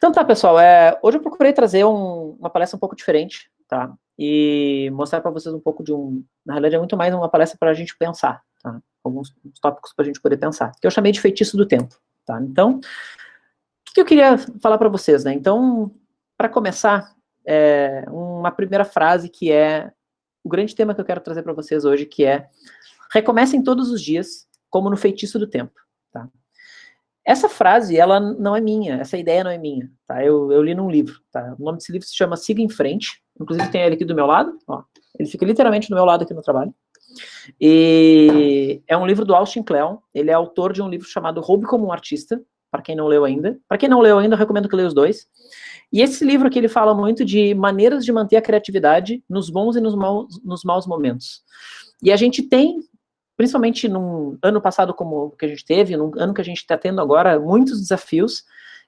Então tá, pessoal, hoje eu procurei trazer uma palestra um pouco diferente, tá? E mostrar para vocês um pouco na realidade é muito mais uma palestra para a gente pensar, tá? Alguns tópicos para a gente poder pensar, que eu chamei de feitiço do tempo, tá? Então, o que eu queria falar para vocês, né? Então, para começar, uma primeira frase que é o grande tema que eu quero trazer para vocês hoje, que é: recomecem todos os dias como no feitiço do tempo, tá? Essa frase, ela não é minha, essa ideia não é minha, tá? Eu li num livro, tá? O nome desse livro se chama Siga em Frente, inclusive tem ele aqui do meu lado, ó. Ele fica literalmente do meu lado aqui no trabalho. E é um livro do Austin Kleon, ele é autor de um livro chamado Roube como um Artista, para quem não leu ainda. Para quem não leu ainda, eu recomendo que leia os dois. E esse livro aqui, ele fala muito de maneiras de manter a criatividade nos bons e nos maus momentos. E a gente tem, principalmente num ano passado como o que a gente teve, num ano que a gente está tendo agora, muitos desafios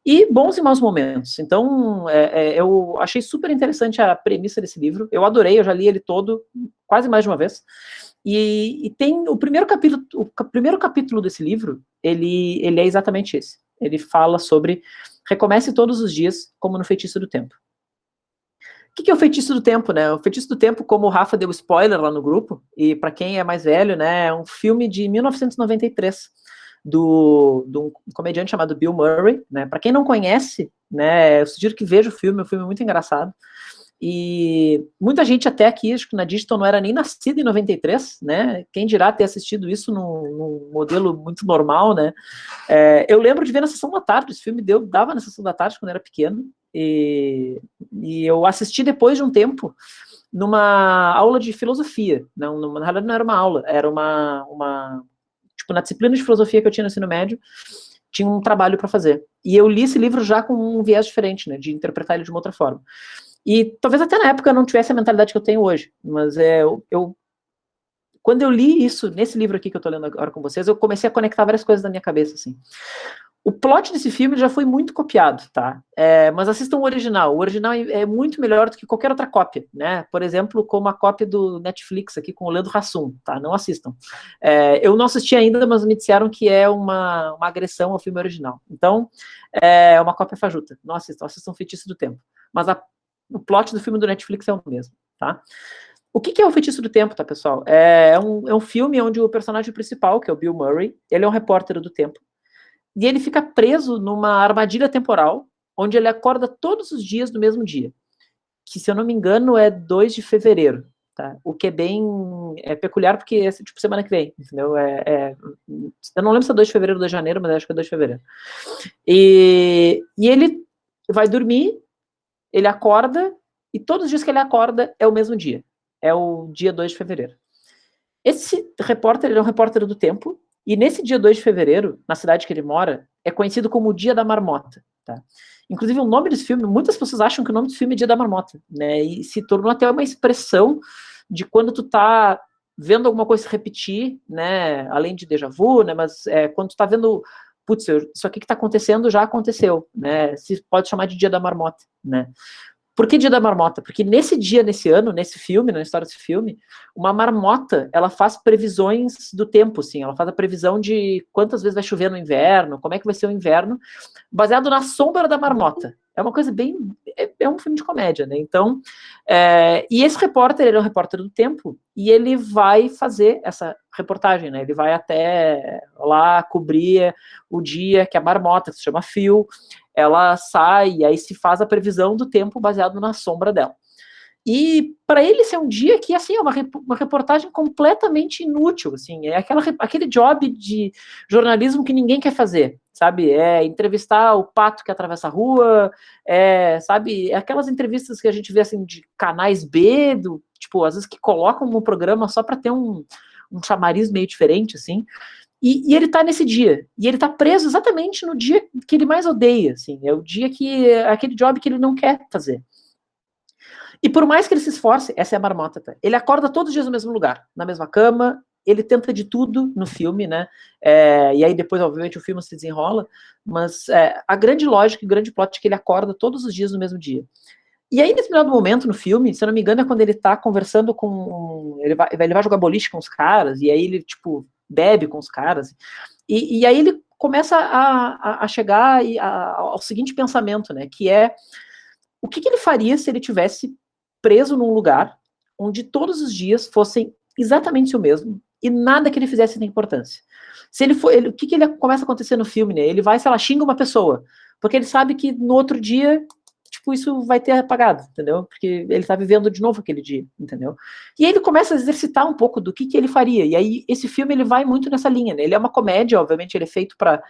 e bons e maus momentos. Então, eu achei super interessante a premissa desse livro. Eu adorei, eu já li ele todo, quase mais de uma vez. E tem o primeiro capítulo desse livro, ele é exatamente esse. Ele fala sobre recomece todos os dias, como no feitiço do tempo. O que é o feitiço do tempo, né? O feitiço do tempo, como o Rafa deu spoiler lá no grupo, e para quem é mais velho, né, é um filme de 1993 de um comediante chamado Bill Murray, né? Para quem não conhece, né, eu sugiro que veja o filme, é um filme muito engraçado. E muita gente até aqui, acho que na Digital não era nem nascida em 93, né? Quem dirá ter assistido isso num modelo muito normal, né? Eu lembro de ver na sessão da tarde, esse filme dava na sessão da tarde quando eu era pequeno, e eu assisti depois de um tempo numa aula de filosofia. Não, na realidade não era uma aula, era tipo, na disciplina de filosofia que eu tinha no ensino médio, tinha um trabalho para fazer. E eu li esse livro já com um viés diferente, né, de interpretar ele de uma outra forma. E talvez até na época eu não tivesse a mentalidade que eu tenho hoje, mas quando eu li isso, nesse livro aqui que eu tô lendo agora com vocês, eu comecei a conectar várias coisas na minha cabeça, assim. O plot desse filme já foi muito copiado, tá? Mas assistam o original. O original é muito melhor do que qualquer outra cópia, né? Por exemplo, como a cópia do Netflix aqui com o Leandro Hassum, tá? Não assistam. Eu não assisti ainda, mas me disseram que é uma agressão ao filme original. Então, é uma cópia fajuta. Não assistam Feitiço do Tempo. Mas o plot do filme do Netflix é o mesmo, tá? O que é o Feitiço do Tempo, tá, pessoal? É um filme onde o personagem principal, que é o Bill Murray, ele é um repórter do tempo, e ele fica preso numa armadilha temporal, onde ele acorda todos os dias do mesmo dia, que, se eu não me engano, é 2 de fevereiro, tá? O que é bem peculiar, porque é tipo semana que vem, entendeu? Eu não lembro se é 2 de fevereiro ou 2 de janeiro, mas acho que é 2 de fevereiro. E ele vai dormir, ele acorda, e todos os dias que ele acorda é o mesmo dia. É o dia 2 de fevereiro. Esse repórter, ele é um repórter do tempo, e nesse dia 2 de fevereiro, na cidade que ele mora, é conhecido como o Dia da Marmota, tá? Inclusive, o nome desse filme, muitas pessoas acham que o nome desse filme é Dia da Marmota, né? E se tornou até uma expressão de quando tu tá vendo alguma coisa se repetir, né? Além de déjà vu, né? Mas quando tu tá vendo, putz, isso aqui que tá acontecendo já aconteceu, né? Se pode chamar de Dia da Marmota, né? Por que Dia da Marmota? Porque nesse dia, nesse ano, nesse filme, na história desse filme, uma marmota, ela faz previsões do tempo, assim, ela faz a previsão de quantas vezes vai chover no inverno, como é que vai ser o inverno, baseado na sombra da marmota. É uma coisa bem... É um filme de comédia, né? Então, e esse repórter, ele é um repórter do tempo, e ele vai fazer essa reportagem, né? Ele vai até lá cobrir o dia que a marmota, que se chama Phil, ela sai e aí se faz a previsão do tempo baseado na sombra dela. E para ele ser um dia que, assim, é uma reportagem completamente inútil, assim, é aquele job de jornalismo que ninguém quer fazer, sabe? É entrevistar o pato que atravessa a rua, sabe? É aquelas entrevistas que a gente vê, assim, de canais B, tipo, às vezes que colocam no programa só para ter um chamariz meio diferente, assim. E ele tá nesse dia. E ele tá preso exatamente no dia que ele mais odeia, assim. É o dia aquele job que ele não quer fazer. E por mais que ele se esforce, essa é a marmota, tá? Ele acorda todos os dias no mesmo lugar, na mesma cama, ele tenta de tudo no filme, né? E aí depois, obviamente, o filme se desenrola, mas a grande lógica e o grande plot é que ele acorda todos os dias no mesmo dia. E aí, nesse determinado momento no filme, se eu não me engano, é quando ele tá conversando com... Ele vai jogar boliche com os caras, e aí ele, tipo, bebe com os caras. E aí ele começa a chegar ao seguinte pensamento, né, que é, o que ele faria se ele tivesse preso num lugar onde todos os dias fossem exatamente o mesmo e nada que ele fizesse tem importância. Se ele for, o que ele começa a acontecer no filme, né? Ele vai, sei lá, xinga uma pessoa, porque ele sabe que no outro dia, tipo, isso vai ter apagado, entendeu? Porque ele tá vivendo de novo aquele dia, entendeu? E aí ele começa a exercitar um pouco do que ele faria. E aí esse filme ele vai muito nessa linha, né? Ele é uma comédia, obviamente ele é feito para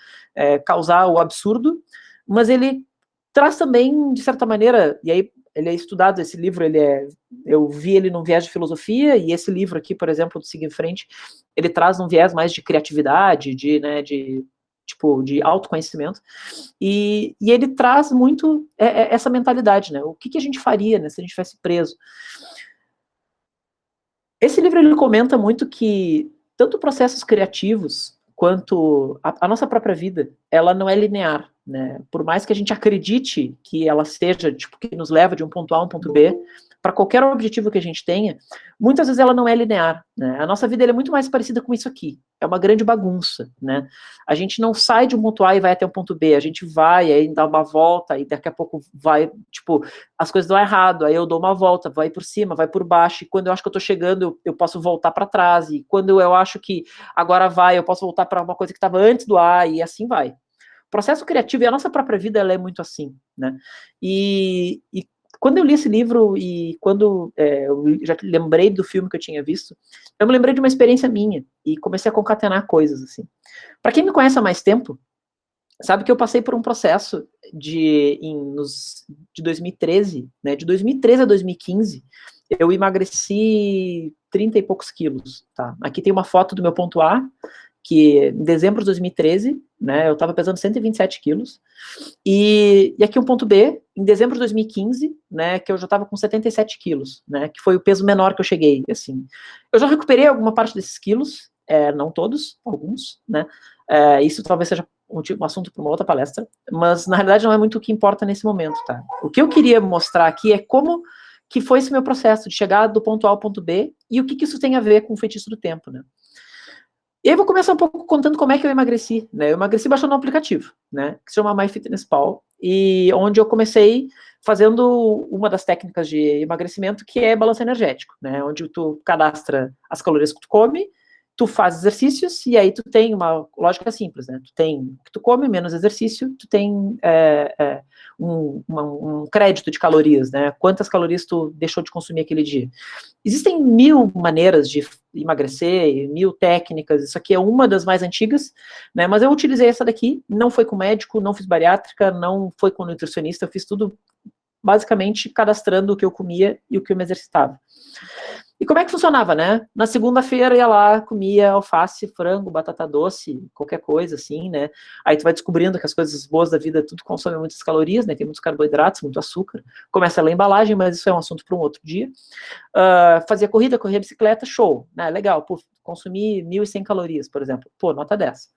causar o absurdo, mas ele traz também, de certa maneira, e aí ele é estudado, esse livro, eu vi ele num viés de filosofia, e esse livro aqui, por exemplo, do Seguir em Frente, ele traz um viés mais de criatividade, de autoconhecimento, e ele traz muito essa mentalidade, né? O que a gente faria, né, se a gente tivesse preso? Esse livro, ele comenta muito que tanto processos criativos quanto a nossa própria vida, ela não é linear, né? Por mais que a gente acredite que ela seja, tipo, que nos leva de um ponto A a um ponto B, para qualquer objetivo que a gente tenha, muitas vezes ela não é linear, né? A nossa vida é muito mais parecida com isso aqui. É uma grande bagunça, né? A gente não sai de um ponto A e vai até um ponto B, a gente vai, aí dá uma volta, e daqui a pouco vai, tipo, as coisas dão errado, aí eu dou uma volta, vai por cima, vai por baixo, e quando eu acho que eu tô chegando, eu posso voltar para trás, e quando eu acho que agora vai, eu posso voltar para uma coisa que estava antes do A, e assim vai. O processo criativo e a nossa própria vida, ela é muito assim, né? E quando eu li esse livro e quando eu já lembrei do filme que eu tinha visto, eu me lembrei de uma experiência minha e comecei a concatenar coisas, assim. Para quem me conhece há mais tempo, sabe que eu passei por um processo de 2013, né? De 2013 a 2015, eu emagreci 30 e poucos quilos, tá? Aqui tem uma foto do meu ponto A, que em dezembro de 2013, né, eu estava pesando 127 quilos, e aqui um ponto B, em dezembro de 2015, né, que eu já estava com 77 quilos, né, que foi o peso menor que eu cheguei, assim. Eu já recuperei alguma parte desses quilos, não todos, alguns, né, isso talvez seja um assunto para uma outra palestra, mas na realidade não é muito o que importa nesse momento, tá? O que eu queria mostrar aqui é como que foi esse meu processo de chegar do ponto A ao ponto B e o que isso tem a ver com o feitiço do tempo, né? E aí eu vou começar um pouco contando como é que eu emagreci, né? Eu emagreci baixando um aplicativo, né? Que se chama MyFitnessPal, e onde eu comecei fazendo uma das técnicas de emagrecimento, que é balanço energético, né? Onde tu cadastra as calorias que tu come, tu faz exercícios, e aí tu tem uma lógica simples, né? Tu tem o que tu come, menos exercício, tu tem um crédito de calorias, né? Quantas calorias tu deixou de consumir aquele dia. Existem 1000 maneiras de emagrecer, 1000 técnicas, isso aqui é uma das mais antigas, né, mas eu utilizei essa daqui, não foi com médico, não fiz bariátrica, não foi com nutricionista, eu fiz tudo basicamente cadastrando o que eu comia e o que eu me exercitava. E como é que funcionava, né? Na segunda-feira ia lá, comia alface, frango, batata doce, qualquer coisa assim, né? Aí tu vai descobrindo que as coisas boas da vida tudo consome muitas calorias, né? Tem muitos carboidratos, muito açúcar. Começa a ler a embalagem, mas isso é um assunto para um outro dia. Fazia corrida, corria bicicleta, show, né? Legal, pô, consumi 1.100 calorias, por exemplo. Pô, nota 10.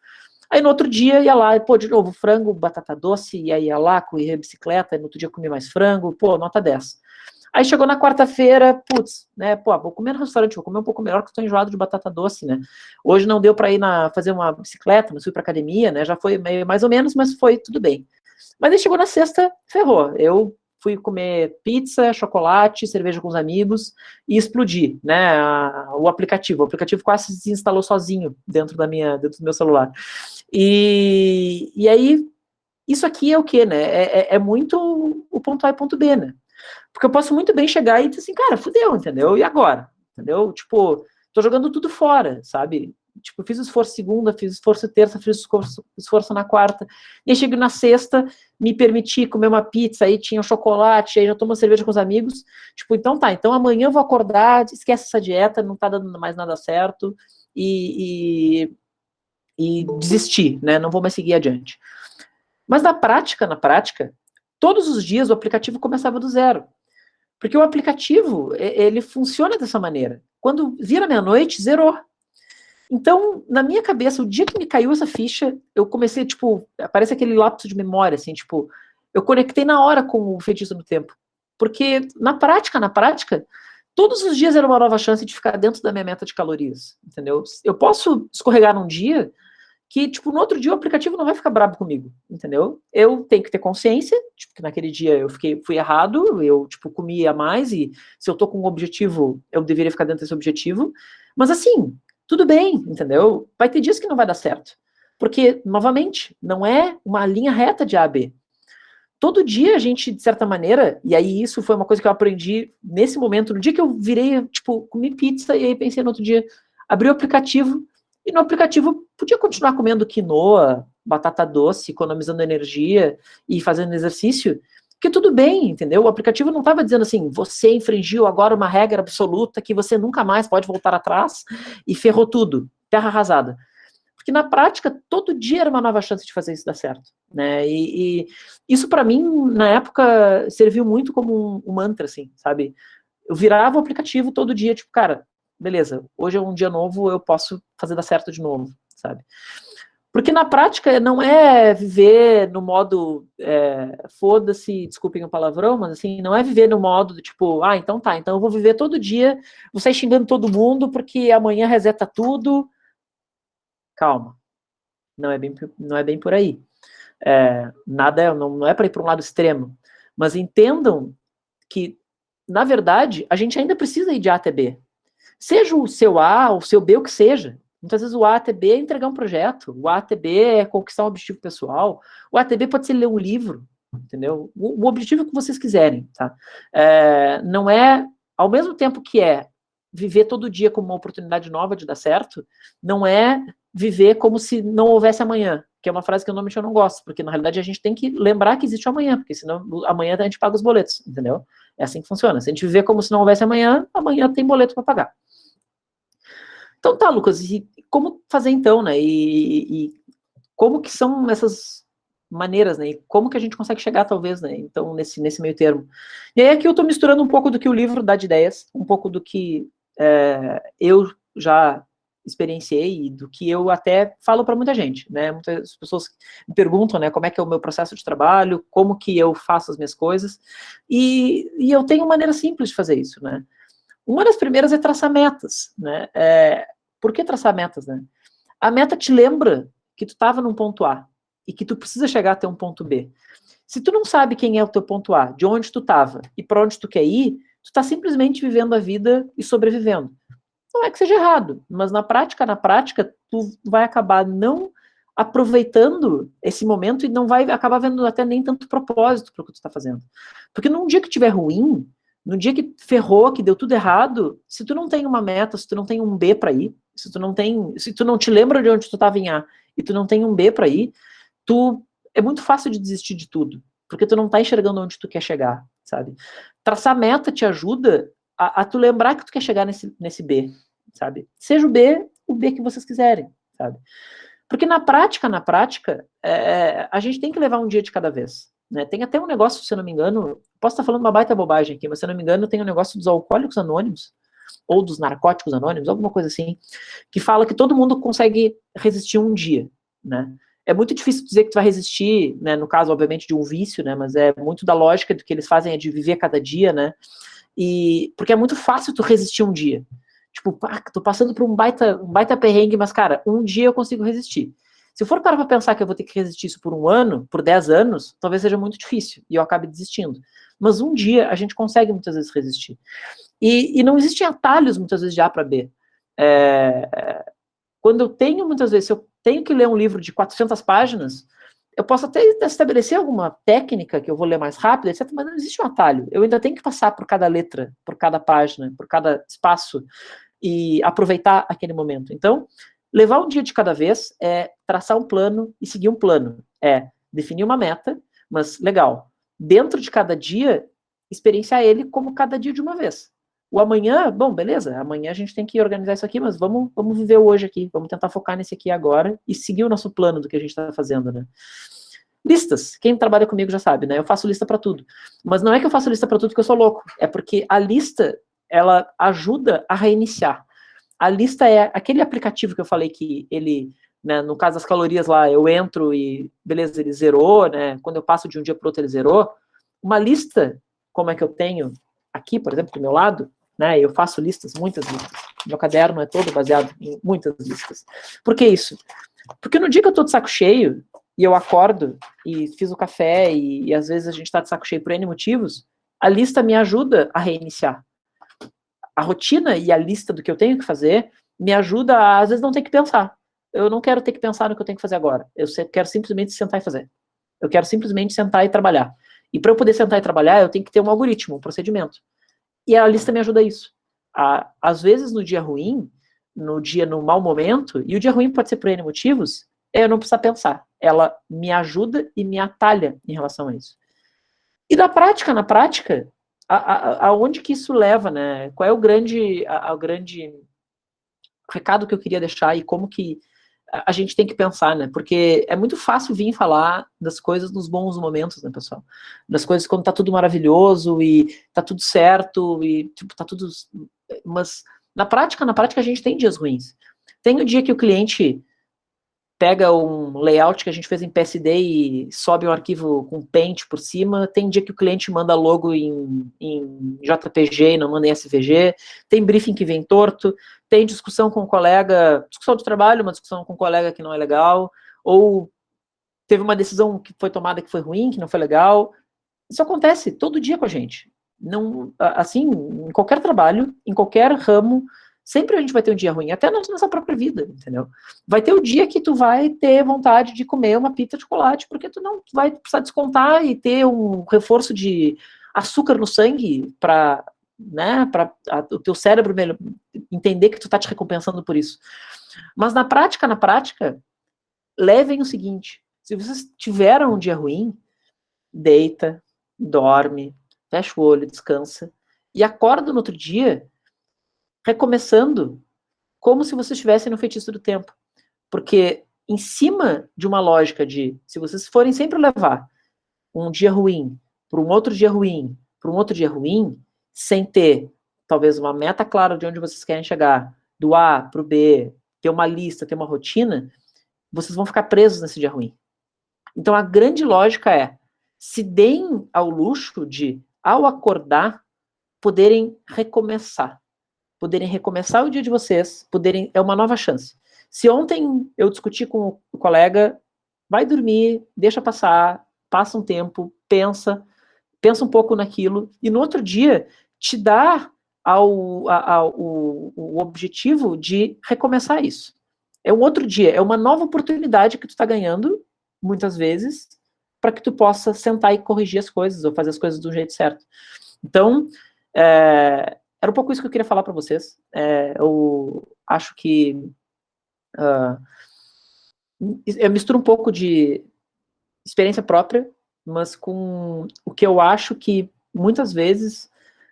Aí no outro dia ia lá, pô, de novo, frango, batata doce, e aí ia lá, corria bicicleta, e no outro dia comia mais frango, pô, nota 10. Aí chegou na quarta-feira, putz, né, pô, vou comer no restaurante, vou comer um pouco melhor que estou enjoado de batata doce, né? Hoje não deu para ir fazer uma bicicleta, mas fui para academia, né? Já foi meio, mais ou menos, mas foi tudo bem. Mas aí chegou na sexta, ferrou. Eu fui comer pizza, chocolate, cerveja com os amigos e explodi, né? O aplicativo. O aplicativo quase se desinstalou sozinho dentro do meu celular. E aí, isso aqui é o quê, né? É muito o ponto A e ponto B, né? Porque eu posso muito bem chegar e dizer assim, cara, fudeu, entendeu? E agora? Entendeu? Tipo, tô jogando tudo fora, sabe? Tipo, fiz esforço segunda, fiz esforço terça, fiz esforço na quarta. E aí chego na sexta, me permiti comer uma pizza, aí tinha um chocolate, aí já tomo uma cerveja com os amigos. Tipo, então tá, então amanhã eu vou acordar, esquece essa dieta, não tá dando mais nada certo, e desistir, né? Não vou mais seguir adiante. Mas na prática, todos os dias o aplicativo começava do zero. Porque o aplicativo, ele funciona dessa maneira. Quando vira meia-noite, zerou. Então, na minha cabeça, o dia que me caiu essa ficha, eu comecei, tipo, aparece aquele lapso de memória, assim, tipo, eu conectei na hora com o feitiço do tempo. Porque, na prática, todos os dias era uma nova chance de ficar dentro da minha meta de calorias, entendeu? Eu posso escorregar num dia que, tipo, no outro dia o aplicativo não vai ficar brabo comigo, entendeu? Eu tenho que ter consciência, tipo, que naquele dia eu fui errado, eu, tipo, comi a mais, e se eu tô com um objetivo, eu deveria ficar dentro desse objetivo, mas assim, tudo bem, entendeu? Vai ter dias que não vai dar certo, porque, novamente, não é uma linha reta de A a B. Todo dia a gente, de certa maneira, e aí isso foi uma coisa que eu aprendi nesse momento, no dia que eu virei, tipo, comi pizza, e aí pensei no outro dia, abri o aplicativo, e no aplicativo podia continuar comendo quinoa, batata doce, economizando energia e fazendo exercício, que tudo bem, entendeu? O aplicativo não estava dizendo assim, você infringiu agora uma regra absoluta que você nunca mais pode voltar atrás e ferrou tudo, terra arrasada. Porque na prática, todo dia era uma nova chance de fazer isso dar certo, né? E isso para mim, na época, serviu muito como um mantra, assim, sabe? Eu virava o aplicativo todo dia, tipo, cara, beleza, hoje é um dia novo, eu posso fazer dar certo de novo, sabe? Porque na prática não é viver no modo foda-se, desculpem o palavrão, mas assim, não é viver no modo do tipo, ah, então tá, então eu vou viver todo dia, vou sair xingando todo mundo porque amanhã reseta tudo. Calma, não é bem por aí. Não é para ir para um lado extremo, mas entendam que, na verdade, a gente ainda precisa ir de A até B. Seja o seu A, o seu B, o que seja. Muitas vezes o A até B é entregar um projeto, o A até B é conquistar um objetivo pessoal, o A até B pode ser ler um livro, entendeu? O objetivo que vocês quiserem, tá? Não é, ao mesmo tempo que é viver todo dia como uma oportunidade nova de dar certo, não é viver como se não houvesse amanhã, que é uma frase que eu não gosto, porque na realidade a gente tem que lembrar que existe o amanhã, porque senão amanhã a gente paga os boletos, entendeu? É assim que funciona. Se a gente viver como se não houvesse amanhã, amanhã tem boleto para pagar. Então tá, Lucas, e como fazer então, né? E como que são essas maneiras, né? E como que a gente consegue chegar, talvez, né? Então, nesse meio termo. E aí aqui eu tô misturando um pouco do que o livro dá de ideias, um pouco do que eu já experienciei e do que eu até falo para muita gente, né? Muitas pessoas me perguntam, né, como é que é o meu processo de trabalho, como que eu faço as minhas coisas, e eu tenho maneira simples de fazer isso, né? Uma das primeiras é traçar metas, né? Por que traçar metas, né? A meta te lembra que tu estava num ponto A e que tu precisa chegar até um ponto B. Se tu não sabe quem é o teu ponto A, de onde tu estava e para onde tu quer ir, tu está simplesmente vivendo a vida e sobrevivendo. Não é que seja errado, mas na prática, tu vai acabar não aproveitando esse momento e não vai acabar vendo até nem tanto propósito para o que tu está fazendo. Porque num dia que tiver ruim, no dia que ferrou, que deu tudo errado, se tu não tem uma meta, se tu não tem um B para ir, se tu não te lembra de onde tu estava em A e tu não tem um B para ir, é muito fácil de desistir de tudo, porque tu não tá enxergando onde tu quer chegar, sabe? Traçar meta te ajuda a tu lembrar que tu quer chegar nesse B, sabe? Seja o B que vocês quiserem, sabe? Porque na prática, a gente tem que levar um dia de cada vez. Né? Tem até um negócio, se eu não me engano, posso estar falando uma baita bobagem aqui, mas se eu não me engano, tem um negócio dos alcoólicos anônimos, ou dos narcóticos anônimos, alguma coisa assim, que fala que todo mundo consegue resistir um dia, né? É muito difícil dizer que tu vai resistir, né, no caso, obviamente, de um vício, né, mas é muito da lógica do que eles fazem é de viver cada dia, né, e porque é muito fácil tu resistir um dia. Tipo, pá, tô passando por um baita perrengue, mas, cara, um dia eu consigo resistir. Se eu for parar pra pensar que eu vou ter que resistir isso por um ano, por 10 anos, talvez seja muito difícil e eu acabe desistindo. Mas um dia a gente consegue muitas vezes resistir. E não existem atalhos, muitas vezes, de A para B. Quando eu tenho, muitas vezes, se eu tenho que ler um livro de 400 páginas, eu posso até estabelecer alguma técnica que eu vou ler mais rápido, etc., mas não existe um atalho. Eu ainda tenho que passar por cada letra, por cada página, por cada espaço e aproveitar aquele momento. Então, levar um dia de cada vez é traçar um plano e seguir um plano. É definir uma meta, mas legal. Dentro de cada dia, experienciar ele como cada dia de uma vez. O amanhã, bom, beleza, amanhã a gente tem que organizar isso aqui, mas vamos viver o hoje aqui, vamos tentar focar nesse aqui agora e seguir o nosso plano do que a gente está fazendo, né? Listas, quem trabalha comigo já sabe, né? Eu faço lista para tudo. Mas não é que eu faço lista para tudo porque eu sou louco, é porque a lista, ela ajuda a reiniciar. A lista é aquele aplicativo que eu falei que ele, né, no caso das calorias lá, eu entro e, beleza, ele zerou, né? Quando eu passo de um dia para o outro, ele zerou. Uma lista, como é que eu tenho aqui, por exemplo, do meu lado, né? Eu faço listas, muitas listas. Meu caderno é todo baseado em muitas listas. Por que isso? Porque no dia que eu tô de saco cheio, e eu acordo, e fiz o café, e às vezes a gente tá de saco cheio por N motivos, a lista me ajuda a reiniciar. A rotina e a lista do que eu tenho que fazer me ajuda a, às vezes, não ter que pensar. Eu não quero ter que pensar no que eu tenho que fazer agora. Eu quero simplesmente sentar e fazer. Eu quero simplesmente sentar e trabalhar. E para eu poder sentar e trabalhar, eu tenho que ter um algoritmo, um procedimento. E a lista me ajuda a isso. Às vezes, no dia ruim, no mau momento, e o dia ruim pode ser por N motivos, eu não preciso pensar. Ela me ajuda e me atalha em relação a isso. E na prática, aonde que isso leva, né? Qual é o grande recado que eu queria deixar e como que a gente tem que pensar, né? Porque é muito fácil vir falar das coisas nos bons momentos, né, pessoal? Das coisas quando tá tudo maravilhoso e tá tudo certo e tipo, tá tudo. Mas na prática a gente tem dias ruins. Tem o dia que o cliente pega um layout que a gente fez em PSD e sobe um arquivo com Paint por cima. Tem dia que o cliente manda logo em JPG e não manda em SVG. Tem briefing que vem torto. Tem discussão com um colega, discussão de trabalho, uma discussão com um colega que não é legal. Ou teve uma decisão que foi tomada que foi ruim, que não foi legal. Isso acontece todo dia com a gente. Não, assim, em qualquer trabalho, em qualquer ramo, sempre a gente vai ter um dia ruim, até na nossa própria vida, entendeu? Vai ter o dia que tu vai ter vontade de comer uma pizza de chocolate, porque tu não vai precisar descontar e ter um reforço de açúcar no sangue para, né, para o teu cérebro entender que tu tá te recompensando por isso. Mas na prática, levem o seguinte: se vocês tiveram um dia ruim, deita, dorme, fecha o olho, descansa e acorda no outro dia recomeçando como se você estivesse no feitiço do tempo. Porque em cima de uma lógica de se vocês forem sempre levar um dia ruim para um outro dia ruim, para um outro dia ruim, sem ter talvez uma meta clara de onde vocês querem chegar, do A para o B, ter uma lista, ter uma rotina, vocês vão ficar presos nesse dia ruim. Então a grande lógica é: se deem ao luxo de, ao acordar, poderem recomeçar. Poderem recomeçar o dia de vocês, é uma nova chance. Se ontem eu discuti com o colega, vai dormir, deixa passar, passa um tempo, pensa um pouco naquilo, e no outro dia te dá o objetivo de recomeçar isso. É um outro dia, é uma nova oportunidade que tu está ganhando, muitas vezes, para que tu possa sentar e corrigir as coisas, ou fazer as coisas do jeito certo. Então, era um pouco isso que eu queria falar para vocês. Eu acho que eu misturo um pouco de experiência própria, mas com o que eu acho que muitas vezes,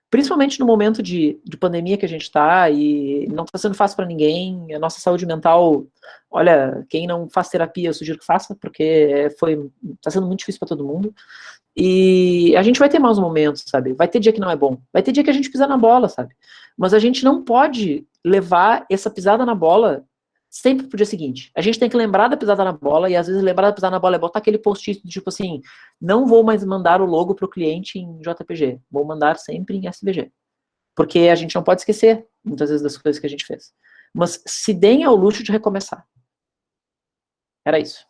principalmente no momento de pandemia que a gente está, e não está sendo fácil para ninguém, a nossa saúde mental, olha, quem não faz terapia, eu sugiro que faça, porque está sendo muito difícil para todo mundo. E a gente vai ter maus momentos, sabe? Vai ter dia que não é bom. Vai ter dia que a gente pisa na bola, sabe? Mas a gente não pode levar essa pisada na bola sempre pro dia seguinte. A gente tem que lembrar da pisada na bola, e às vezes lembrar da pisada na bola é botar aquele post-it tipo assim: não vou mais mandar o logo pro cliente em JPG, vou mandar sempre em SVG. Porque a gente não pode esquecer, muitas vezes, das coisas que a gente fez. Mas se deem ao luxo de recomeçar. Era isso.